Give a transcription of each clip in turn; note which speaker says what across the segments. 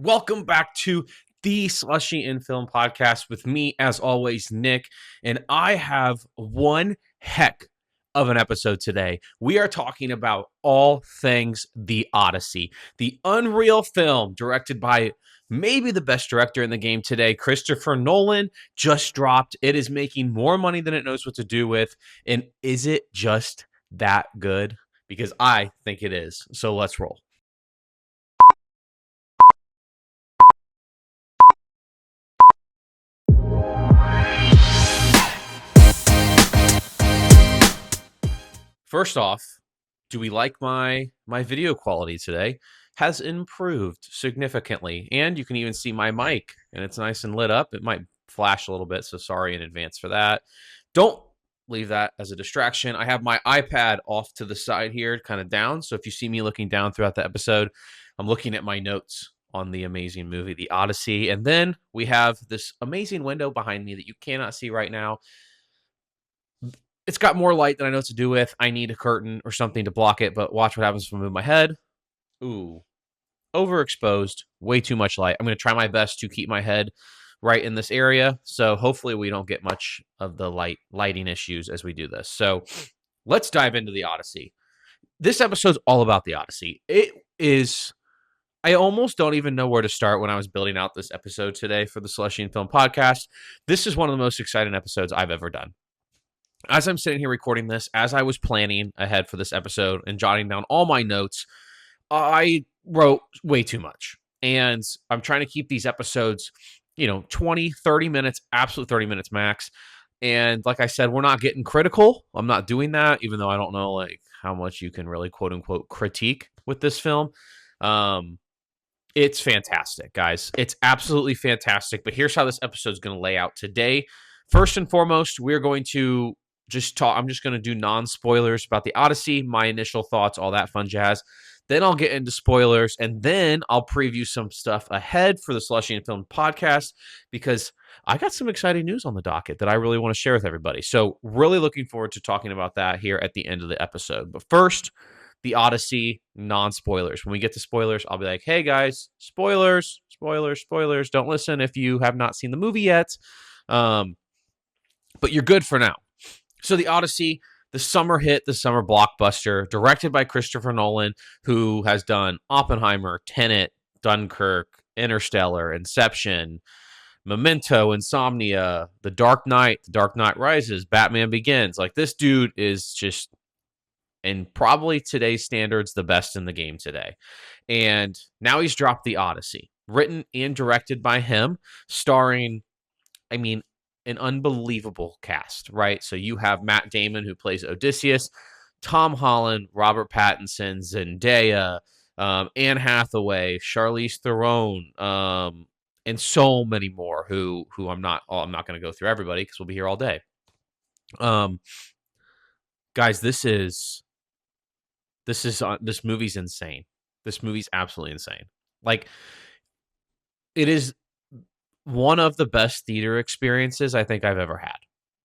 Speaker 1: Welcome back to the Slushy Film Podcast with me, as always, Nick. And I have one heck of an episode today. We are talking about all things the Odyssey, the unreal film directed by maybe the best director in the game today, Christopher Nolan, just dropped. It is making more money than it knows what to do with. And is it just that good? Because I think it is. So let's roll. First off, do we like my video quality today? Has improved significantly, and you can even see my mic, and it's nice and lit up. It might flash a little bit, so sorry in advance for that. Don't leave that as a distraction. I have my iPad off to the side here, kind of down, so if you see me looking down throughout the episode, I'm looking at my notes on the amazing movie, The Odyssey, and then we have this amazing window behind me that you cannot see right now. It's got more light than I know what to do with. I need a curtain or something to block it, but watch what happens if I move my head. Ooh, overexposed, way too much light. I'm going to try my best to keep my head right in this area, so hopefully we don't get much of the lighting issues as we do this. So let's dive into the Odyssey. This episode's all about the Odyssey. It is... I almost don't even know where to start when I was building out this episode today for the Slushy Film Podcast. This is one of the most exciting episodes I've ever done. As I'm sitting here recording this, as I was planning ahead for this episode and jotting down all my notes, I wrote way too much. And I'm trying to keep these episodes, 20, 30 minutes, absolute 30 minutes max. And like I said, we're not getting critical. I'm not doing that, even though I don't know how much you can really quote unquote critique with this film. It's fantastic, guys. It's absolutely fantastic. But here's how this episode is going to lay out today. First and foremost, we're going to I'm just going to do non-spoilers about the Odyssey, my initial thoughts, all that fun jazz. Then I'll get into spoilers, and then I'll preview some stuff ahead for the Slushy Film Podcast, because I got some exciting news on the docket that I really want to share with everybody. So really looking forward to talking about that here at the end of the episode. But first, the Odyssey, non-spoilers. When we get to spoilers, I'll be like, hey guys, spoilers, spoilers, spoilers. Don't listen if you have not seen the movie yet. But you're good for now. So the Odyssey, the summer hit, the summer blockbuster, directed by Christopher Nolan, who has done Oppenheimer, Tenet, Dunkirk, Interstellar, Inception, Memento, Insomnia, The Dark Knight Rises, Batman Begins. Like, this dude is just, in probably today's standards, the best in the game today. And now he's dropped the Odyssey, written and directed by him, starring, an unbelievable cast, right? So you have Matt Damon, who plays Odysseus, Tom Holland, Robert Pattinson, Zendaya, Anne Hathaway, Charlize Theron, and so many more. Who I'm not going to go through everybody because we'll be here all day. Guys, this movie's insane. This movie's absolutely insane. Like, it is one of the best theater experiences I think I've ever had.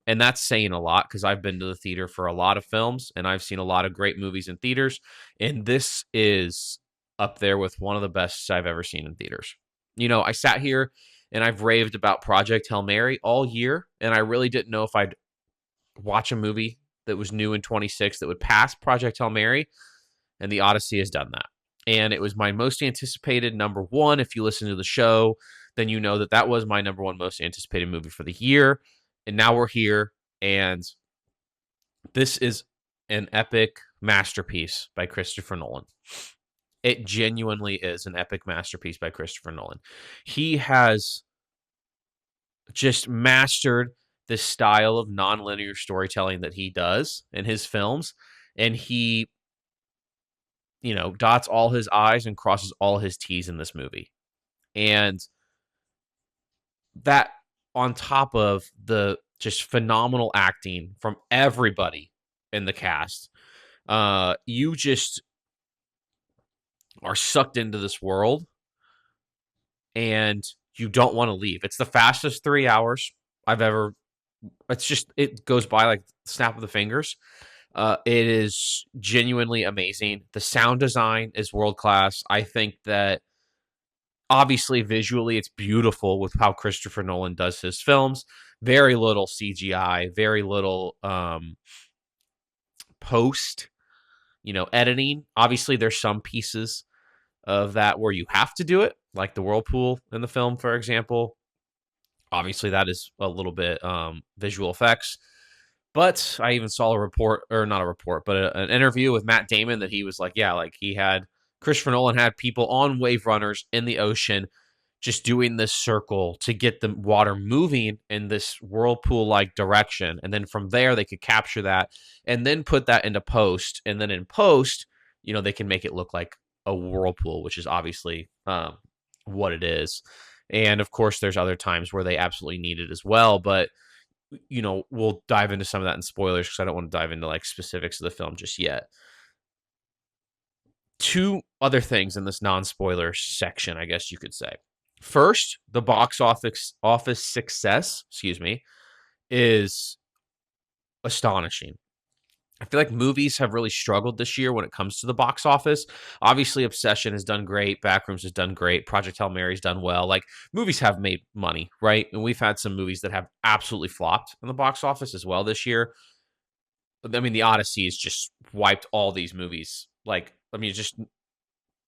Speaker 1: And that's saying a lot, because I've been to the theater for a lot of films and I've seen a lot of great movies in theaters. And this is up there with one of the best I've ever seen in theaters. I sat here and I've raved about Project Hail Mary all year, and I really didn't know if I'd watch a movie that was new in 26 that would pass Project Hail Mary. And the Odyssey has done that. And it was my most anticipated number one. If you listen to the show, then you know that was my number one most anticipated movie for the year. And now we're here, and this is an epic masterpiece by Christopher Nolan. It genuinely is an epic masterpiece by Christopher Nolan. He has just mastered the style of nonlinear storytelling that he does in his films, and he dots all his I's and crosses all his T's in this movie. And that, on top of the just phenomenal acting from everybody in the cast, you just are sucked into this world and you don't want to leave. It's the fastest 3 hours I've ever... it goes by like the snap of the fingers. It is genuinely amazing. The sound design is world-class. I think that Obviously, visually, it's beautiful with how Christopher Nolan does his films. Very little CGI, very little post, editing. Obviously, there's some pieces of that where you have to do it, like the whirlpool in the film, for example. Obviously, that is a little bit visual effects. But I even saw a report, or not a report, but an interview with Matt Damon that he was like, yeah, like Christopher Nolan had people on wave runners in the ocean just doing this circle to get the water moving in this whirlpool like direction. And then from there, they could capture that and then put that into post. And then in post, they can make it look like a whirlpool, which is obviously what it is. And of course, there's other times where they absolutely need it as well. But, we'll dive into some of that in spoilers because I don't want to dive into like specifics of the film just yet. Two other things in this non-spoiler section, I guess you could say. First, the box office success, is astonishing. I feel like movies have really struggled this year when it comes to the box office. Obviously, Obsession has done great, Backrooms has done great, Project Hail Mary's done well. Like movies have made money, right? And we've had some movies that have absolutely flopped in the box office as well this year. I mean, the Odyssey has just wiped all these movies. Like, I mean, just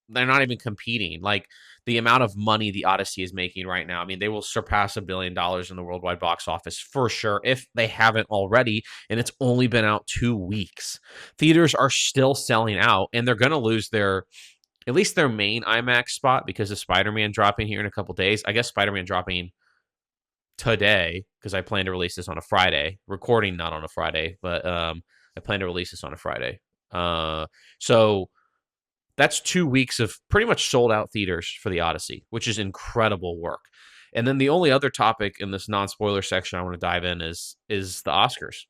Speaker 1: they're not even competing. Like the amount of money the Odyssey is making right now. I mean, they will surpass $1 billion in the worldwide box office for sure if they haven't already. And it's only been out 2 weeks. Theaters are still selling out, and they're going to lose at least their main IMAX spot because of Spider-Man dropping here in a couple days. I guess Spider-Man dropping today because I plan to release this on a Friday. Recording not on a Friday, but I plan to release this on a Friday. So that's 2 weeks of pretty much sold out theaters for the Odyssey, which is incredible work. And then the only other topic in this non-spoiler section I want to dive in is the Oscars.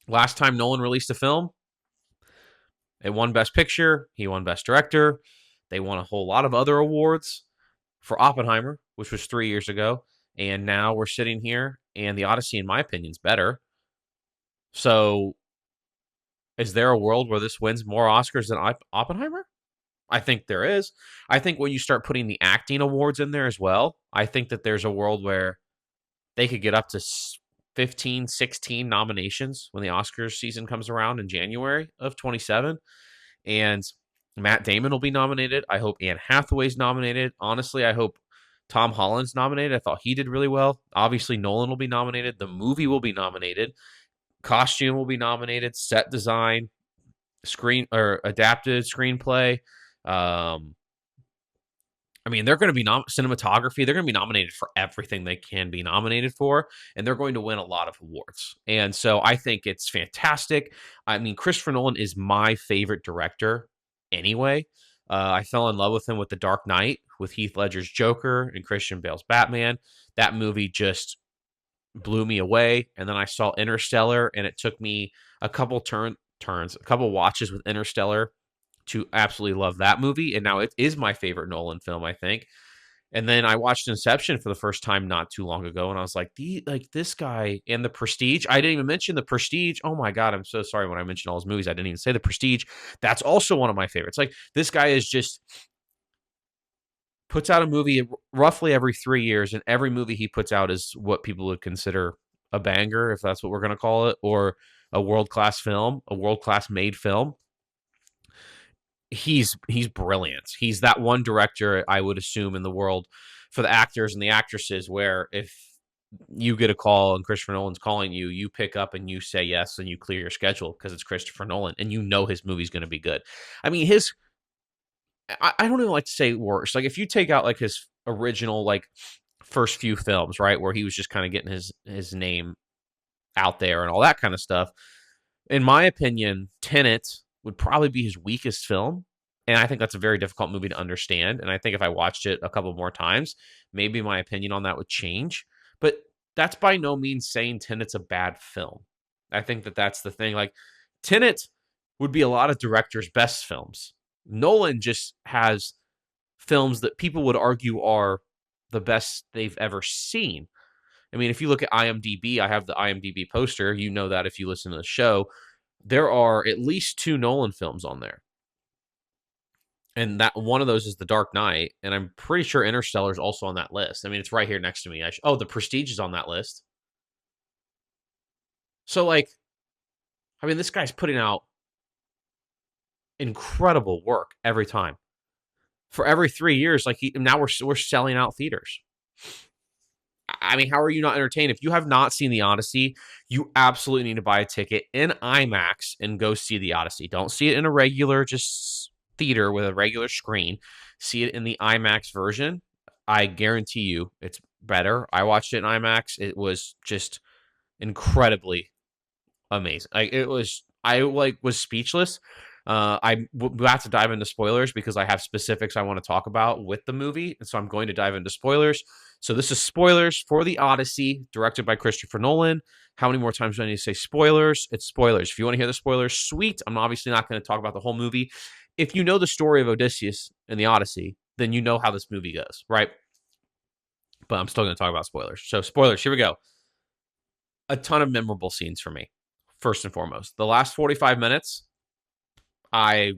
Speaker 1: Last time Nolan released a film, it won Best Picture, he won Best Director. They won a whole lot of other awards for Oppenheimer, which was 3 years ago. And now we're sitting here, and the Odyssey, in my opinion, is better. So is there a world where this wins more Oscars than Oppenheimer? I think there is. I think when you start putting the acting awards in there as well, I think that there's a world where they could get up to 15, 16 nominations when the Oscars season comes around in January of 27. And Matt Damon will be nominated. I hope Anne Hathaway's nominated. Honestly, I hope Tom Holland's nominated. I thought he did really well. Obviously, Nolan will be nominated. The movie will be nominated. Costume will be nominated. Set design, screen or adapted screenplay. I mean, they're going to be cinematography. They're going to be nominated for everything they can be nominated for, and they're going to win a lot of awards. And so I think it's fantastic. I mean, Christopher Nolan is my favorite director anyway. I fell in love with him with The Dark Knight, with Heath Ledger's Joker and Christian Bale's Batman. That movie just blew me away. And then I saw Interstellar, and it took me a couple a couple watches with Interstellar to absolutely love that movie. And now it is my favorite Nolan film, I think. And then I watched Inception for the first time not too long ago, and I was like, this guy and The Prestige. I didn't even mention The Prestige. Oh my God, I'm so sorry when I mentioned all his movies. I didn't even say The Prestige. That's also one of my favorites. Like this guy is just puts out a movie roughly every 3 years, and every movie he puts out is what people would consider a banger, if that's what we're going to call it, or a world-class film, a world-class made film. He's brilliant. He's that one director I would assume in the world for the actors and the actresses where if you get a call and Christopher Nolan's calling you, you pick up and you say yes and you clear your schedule because it's Christopher Nolan and you know his movie's going to be good. I mean, I don't even like to say worse. Like if you take out like his original like first few films, right, where he was just kind of getting his name out there and all that kind of stuff. In my opinion, Tenet would probably be his weakest film. And I think that's a very difficult movie to understand. And I think if I watched it a couple more times, maybe my opinion on that would change. But that's by no means saying Tenet's a bad film. I think that that's the thing. Like, Tenet would be a lot of directors' best films. Nolan just has films that people would argue are the best they've ever seen. I mean, if you look at IMDb, I have the IMDb poster. You know that if you listen to the show. There are at least 2 Nolan films on there. And that one of those is The Dark Knight, and I'm pretty sure Interstellar is also on that list. I mean, it's right here next to me. Oh, The Prestige is on that list. So, like, I mean, this guy's putting out incredible work every time. For every 3 years, like now we're selling out theaters. I mean, how are you not entertained? If you have not seen the Odyssey, you absolutely need to buy a ticket in IMAX and go see the Odyssey. Don't see it in a regular just theater with a regular screen. See it in the IMAX version. I guarantee you it's better. I watched it in IMAX. It was just incredibly amazing. Like it was, I like was speechless. We have to dive into spoilers because I have specifics I want to talk about with the movie, and so I'm going to dive into spoilers. So this is spoilers for the Odyssey, directed by Christopher Nolan. How many more times do I need to say spoilers? It's spoilers. If you want to hear the spoilers, sweet. I'm obviously not going to talk about the whole movie. If you know the story of Odysseus and the Odyssey, then you know how this movie goes, right? But I'm still going to talk about spoilers. So spoilers, here we go. A ton of memorable scenes for me, first and foremost. The last 45 minutes, I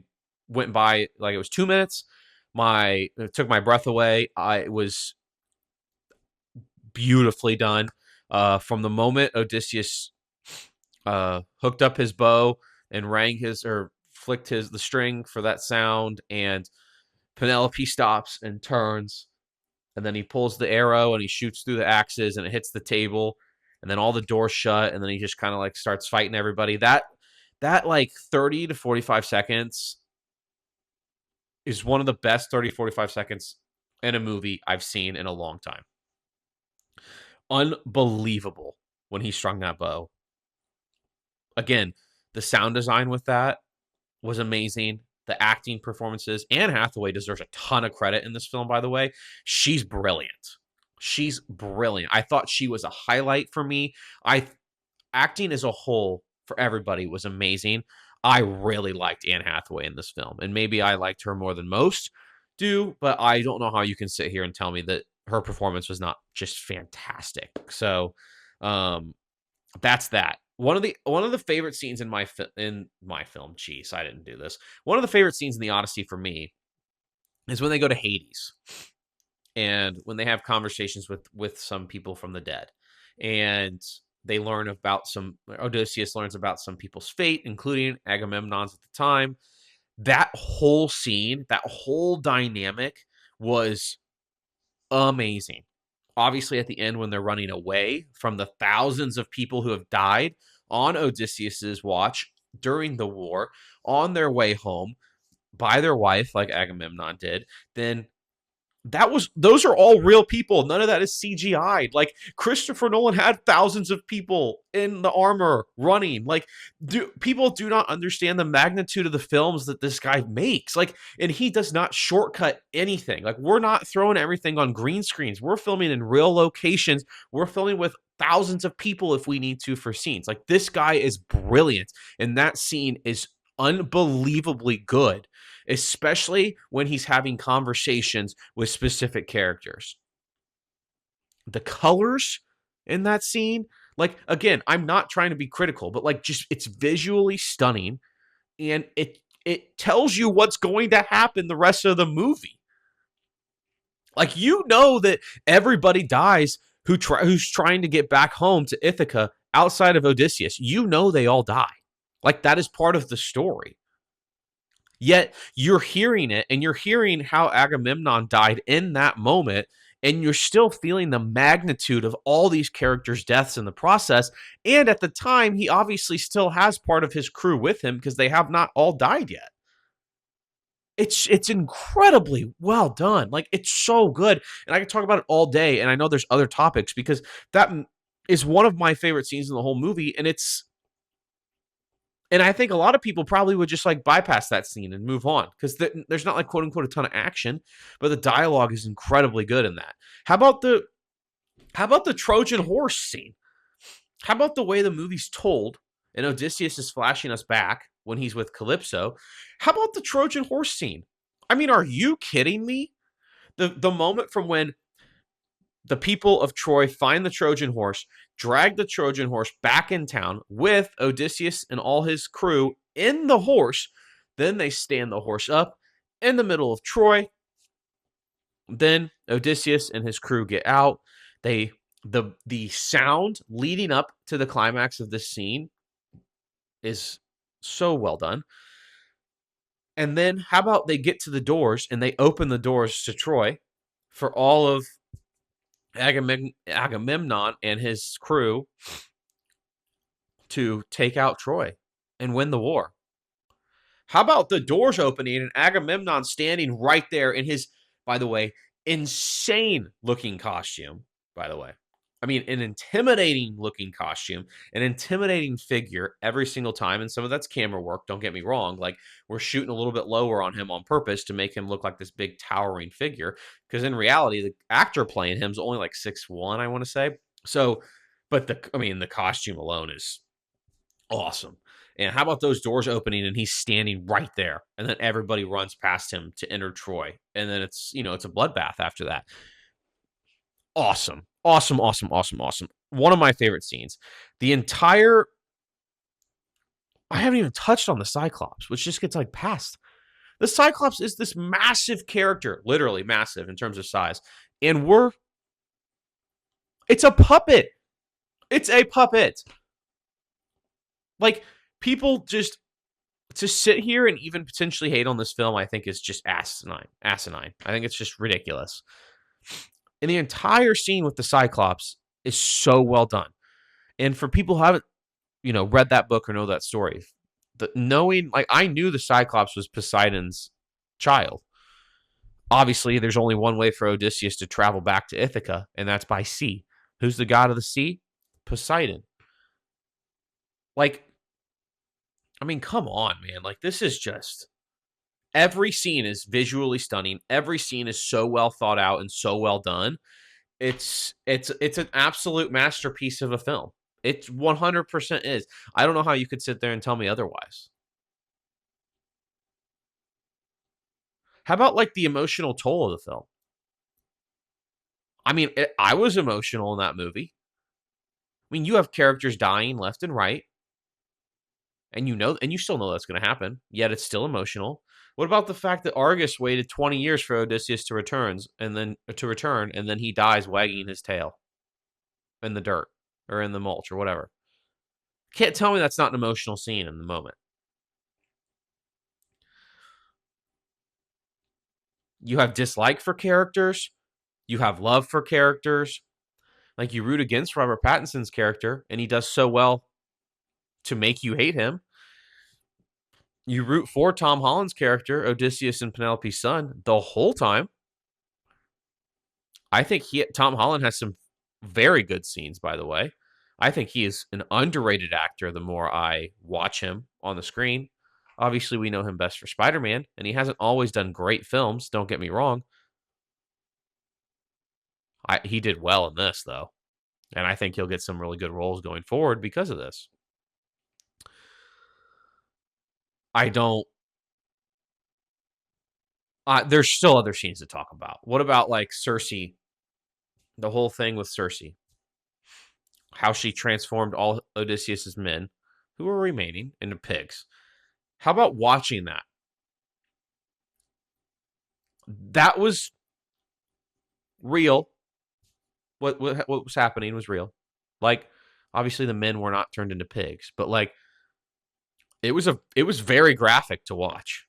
Speaker 1: went by like it was 2 minutes. It took my breath away. It was beautifully done. From the moment Odysseus hooked up his bow and flicked the string for that sound, and Penelope stops and turns, and then he pulls the arrow and he shoots through the axes and it hits the table, and then all the doors shut, and then he just kind of like starts fighting everybody. That like 30 to 45 seconds is one of the best 30, 45 seconds in a movie I've seen in a long time. Unbelievable when he strung that bow. Again, the sound design with that was amazing. The acting performances. Anne Hathaway deserves a ton of credit in this film, by the way. She's brilliant. She's brilliant. I thought she was a highlight for me. Acting as a whole for everybody was amazing. I really liked Anne Hathaway in this film, and maybe I liked her more than most do, but I don't know how you can sit here and tell me that her performance was not just fantastic. So, that's that. One of the favorite scenes in my film. Jeez, I didn't do this. One of the favorite scenes in the Odyssey for me is when they go to Hades and when they have conversations with some people from the dead, and they learn about Odysseus learns about some people's fate, including Agamemnon's at the time. That whole scene, that whole dynamic was amazing. Obviously, at the end, when they're running away from the thousands of people who have died on Odysseus's watch during the war, on their way home by their wife, like Agamemnon did, then those are all real people. None of that is CGI. Like Christopher Nolan had thousands of people in the armor running. Like people do not understand the magnitude of the films that this guy makes. Like, and he does not shortcut anything. Like we're not throwing everything on green screens. We're filming in real locations. We're filming with thousands of people if we need to for scenes. Like this guy is brilliant. And that scene is unbelievably good, especially when he's having conversations with specific characters. The colors in that scene, like, again, I'm not trying to be critical, but like just it's visually stunning, and it tells you what's going to happen the rest of the movie. Like, you know that everybody dies who's trying to get back home to Ithaca outside of Odysseus. You know they all die. Like, that is part of the story. Yet you're hearing it, and you're hearing how Agamemnon died in that moment, and you're still feeling the magnitude of all these characters' deaths in the process. And at the time, he obviously still has part of his crew with him because they have not all died yet. It's incredibly well done. Like, it's so good. And I can talk about it all day, and I know there's other topics because that is one of my favorite scenes in the whole movie, and I think a lot of people probably would just like bypass that scene and move on because there's not like quote unquote a ton of action, but the dialogue is incredibly good in that. How about the Trojan horse scene? How about the way the movie's told and Odysseus is flashing us back when he's with Calypso? How about the Trojan horse scene? I mean, are you kidding me? The moment from when the people of Troy find the Trojan horse, drag the Trojan horse back in town with Odysseus and all his crew in the horse. Then they stand the horse up, in the middle of Troy. Then Odysseus and his crew get out. They the sound leading up to the climax of this scene is so well done. And then how about they get to the doors and they open the doors to Troy for all of Agamemnon and his crew to take out Troy and win the war. How about the doors opening and Agamemnon standing right there in his, by the way, insane looking costume, by the way. I mean, an intimidating looking costume, an intimidating figure every single time. And some of that's camera work. Don't get me wrong. Like, we're shooting a little bit lower on him on purpose to make him look like this big towering figure. Because in reality, the actor playing him is only like 6'1", I want to say. So, but the costume alone is awesome. And how about those doors opening and he's standing right there, and then everybody runs past him to enter Troy, and then it's it's a bloodbath after that. Awesome, awesome, awesome, awesome, awesome. One of my favorite scenes. The entire I haven't even touched on the Cyclops, which just gets like passed. The Cyclops is this massive character, literally massive in terms of size, and it's a puppet. It's a puppet. Like, people just to sit here and even potentially hate on this film, I think is just asinine. Asinine. I think it's just ridiculous. And the entire scene with the Cyclops is so well done. And for people who haven't, read that book or know that story, knowing, like, I knew the Cyclops was Poseidon's child. Obviously, there's only one way for Odysseus to travel back to Ithaca, and that's by sea. Who's the god of the sea? Poseidon. Like, I mean, come on, man. Like, this is just every scene is visually stunning. Every scene is so well thought out and so well done. It's an absolute masterpiece of a film. It 100% is. I don't know how you could sit there and tell me otherwise. How about like the emotional toll of the film? I mean, I was emotional in that movie. I mean, you have characters dying left and right, and you still know that's going to happen. Yet it's still emotional. What about the fact that Argus waited 20 years for Odysseus to return, and then he dies wagging his tail in the dirt or in the mulch or whatever? Can't tell me that's not an emotional scene in the moment. You have dislike for characters. You have love for characters. Like, you root against Robert Pattinson's character, and he does so well to make you hate him. You root for Tom Holland's character, Odysseus and Penelope's son, the whole time. I think Tom Holland has some very good scenes, by the way. I think he is an underrated actor the more I watch him on the screen. Obviously, we know him best for Spider-Man, and he hasn't always done great films, don't get me wrong. He did well in this, though, and I think he'll get some really good roles going forward because of this. I don't there's still other scenes to talk about. What about, like, Cersei? The whole thing with Cersei. How she transformed all Odysseus's men, who were remaining, into pigs. How about watching that? That was real. What was happening was real. Like, obviously the men were not turned into pigs, but like it was very graphic to watch.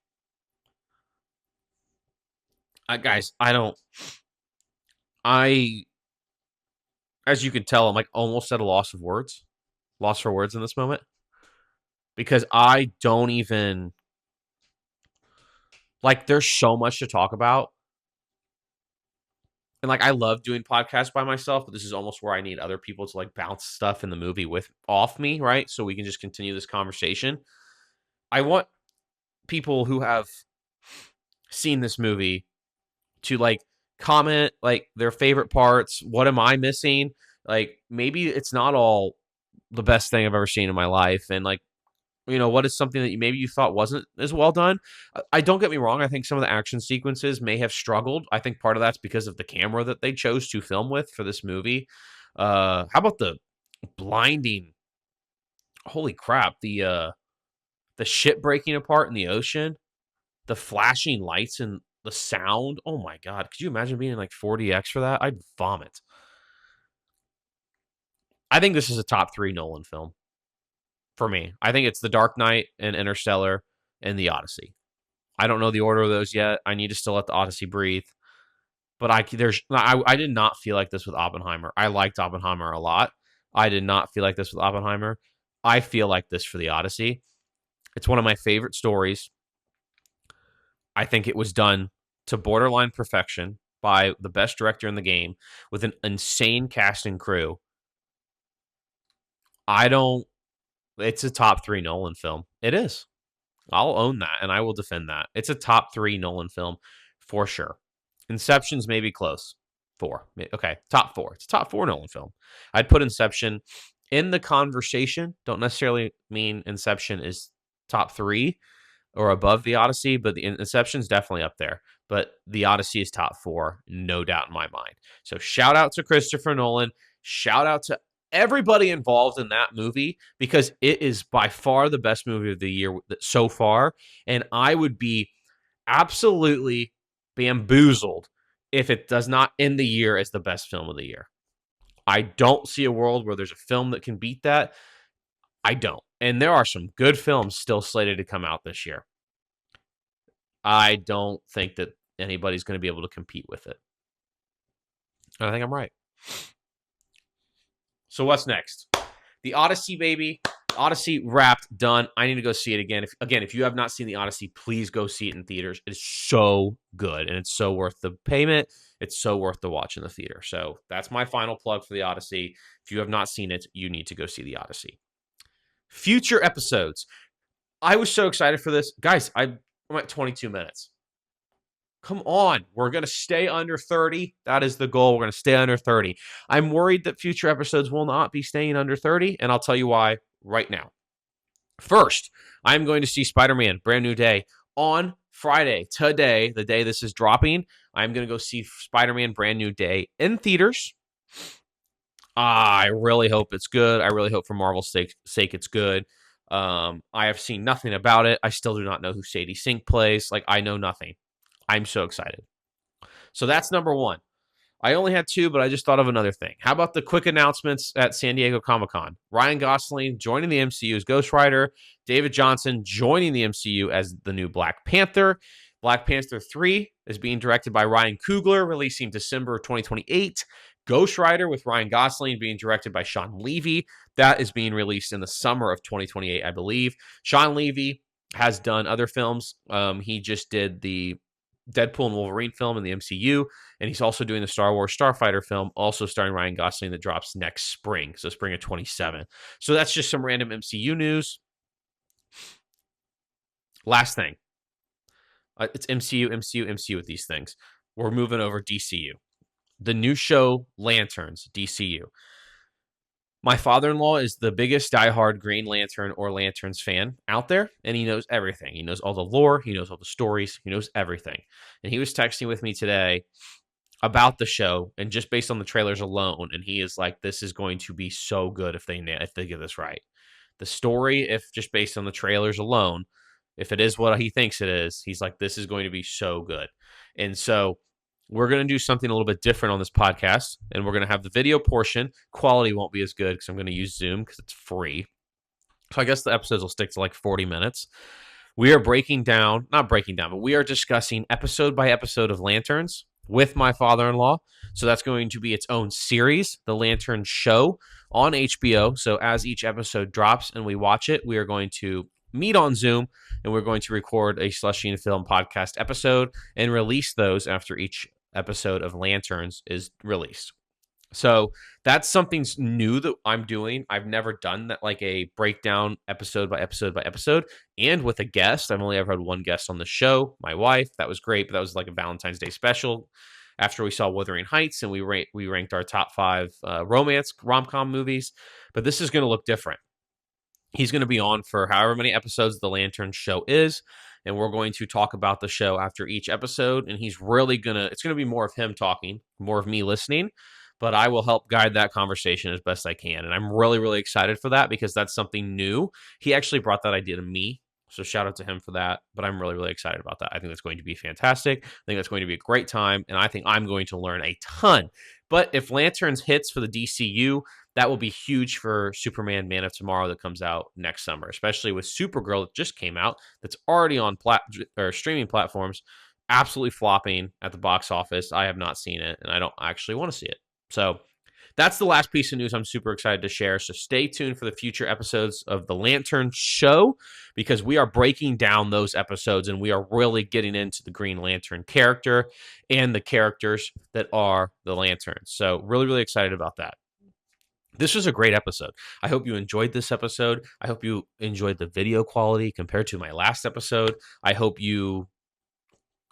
Speaker 1: Guys, as you can tell, I'm like almost at a loss for words in this moment, because I don't even like. There's so much to talk about. And like, I love doing podcasts by myself, but this is almost where I need other people to like bounce stuff in the movie off me, right? So we can just continue this conversation. I want people who have seen this movie to like comment like their favorite parts. What am I missing? Like, maybe it's not all the best thing I've ever seen in my life, and like, what is something that maybe you thought wasn't as well done? I don't get me wrong. I think some of the action sequences may have struggled. I think part of that's because of the camera that they chose to film with for this movie. How about the blinding? Holy crap! The ship breaking apart in the ocean. the flashing lights and the sound. Oh my God. Could you imagine being in like 4DX for that? I'd vomit. I think this is a top 3 Nolan film for me. I think it's The Dark Knight and Interstellar and The Odyssey. I don't know the order of those yet. I need to still let The Odyssey breathe. But I did not feel like this with Oppenheimer. I liked Oppenheimer a lot. I did not feel like this with Oppenheimer. I feel like this for The Odyssey. It's one of my favorite stories. I think it was done to borderline perfection by the best director in the game with an insane cast and crew. It's a top 3 Nolan film. It is. I'll own that and I will defend that. It's a top 3 Nolan film for sure. Inception's maybe close. 4. Okay, top 4. It's a top 4 Nolan film. I'd put Inception in the conversation. Don't necessarily mean Inception is top 3 or above The Odyssey, but the Inception's definitely up there. But The Odyssey is top 4, no doubt in my mind. So shout out to Christopher Nolan. Shout out to everybody involved in that movie because it is by far the best movie of the year so far. And I would be absolutely bamboozled if it does not end the year as the best film of the year. I don't see a world where there's a film that can beat that. I don't. And there are some good films still slated to come out this year. I don't think that anybody's going to be able to compete with it. And I think I'm right. So what's next? The Odyssey, baby. Odyssey wrapped, done. I need to go see it again. If you have not seen The Odyssey, please go see it in theaters. It is so good, and it's so worth the payment. It's so worth the watch in the theater. So that's my final plug for The Odyssey. If you have not seen it, you need to go see The Odyssey. Future episodes. I was so excited for this. Guys, I'm at 22 minutes. Come on. We're going to stay under 30. That is the goal. We're going to stay under 30. I'm worried that future episodes will not be staying under 30, and I'll tell you why right now. First, I'm going to see Spider-Man Brand New Day on Friday. Today, the day this is dropping, I'm going to go see Spider-Man Brand New Day in theaters. I really hope it's good. I really hope for Marvel's sake it's good. I have seen nothing about it. I still do not know who Sadie Sink plays. I know nothing. I'm so excited. So that's number 1. I only had 2, but I just thought of another thing. How about the quick announcements at San Diego Comic-Con? Ryan Gosling joining the MCU as Ghost Rider. David Johnson joining the MCU as the new Black Panther. Black Panther 3 is being directed by Ryan Coogler, releasing December 2028. Ghost Rider with Ryan Gosling being directed by Sean Levy. That is being released in the summer of 2028, I believe. Sean Levy has done other films. He just did the Deadpool and Wolverine film in the MCU, and he's also doing the Star Wars Starfighter film, also starring Ryan Gosling, that drops next spring, so spring of 27. So that's just some random MCU news. Last thing. It's MCU with these things. We're moving over DCU. The new show, Lanterns, DCU. My father-in-law is the biggest diehard Green Lantern or Lanterns fan out there, and he knows everything. He knows all the lore. He knows all the stories. He knows everything. And he was texting with me today about the show, and just based on the trailers alone, and he is like, this is going to be so good if they get this right. The story, if just based on the trailers alone, if it is what he thinks it is, he's like, this is going to be so good. And so we're going to do something a little bit different on this podcast, and we're going to have the video portion. Quality won't be as good because I'm going to use Zoom because it's free. So I guess the episodes will stick to 40 minutes. We are but we are discussing episode by episode of Lanterns with my father-in-law. So that's going to be its own series, The Lantern Show on HBO. So as each episode drops and we watch it, we are going to meet on Zoom, and we're going to record a Slushy Film Podcast episode and release those after each episode of Lanterns is released. So that's something new that I'm doing. I've never done that, a breakdown episode by episode by episode, and with a guest. I've only ever had one guest on the show, my wife. That was great, but that was a Valentine's Day special after we saw Wuthering Heights, and we ranked our top 5 romance rom-com movies. But this is going to look different. He's going to be on for however many episodes the Lantern Show is, and we're going to talk about the show after each episode, and it's going to be more of him talking, more of me listening, but I will help guide that conversation as best I can, and I'm really, really excited for that because that's something new. He actually brought that idea to me So shout out to him for that. But I'm really, really excited about that. I think that's going to be fantastic. I think that's going to be a great time. And I think I'm going to learn a ton. But if Lanterns hits for the DCU, that will be huge for Superman Man of Tomorrow that comes out next summer, especially with Supergirl that just came out, that's already on streaming platforms, absolutely flopping at the box office. I have not seen it, and I don't actually want to see it. So that's the last piece of news I'm super excited to share. So stay tuned for the future episodes of The Lantern Show, because we are breaking down those episodes and we are really getting into the Green Lantern character and the characters that are the Lanterns. So really, really excited about that. This was a great episode. I hope you enjoyed this episode. I hope you enjoyed the video quality compared to my last episode. I hope you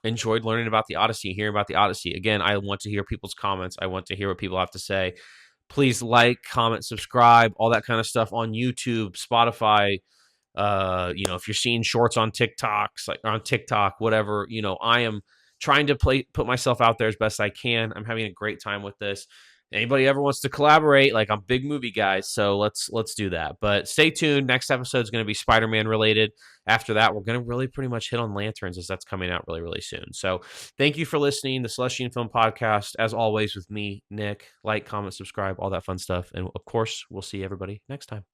Speaker 1: enjoyed learning about the Odyssey, hearing about the Odyssey. Again, I want to hear people's comments. I want to hear what people have to say. Please like, comment, subscribe, all that kind of stuff on YouTube, Spotify. If you're seeing shorts on TikToks, like on TikTok, whatever, I am trying to put myself out there as best I can. I'm having a great time with this. Anybody ever wants to collaborate, like, I'm big movie guys, so let's do that. But stay tuned. Next episode is going to be Spider-Man related. After that, we're going to really pretty much hit on Lanterns, as that's coming out really, really soon. So thank you for listening. The Slushy Film Podcast, as always, with me, Nick. Like, comment, subscribe, all that fun stuff. And of course, we'll see everybody next time.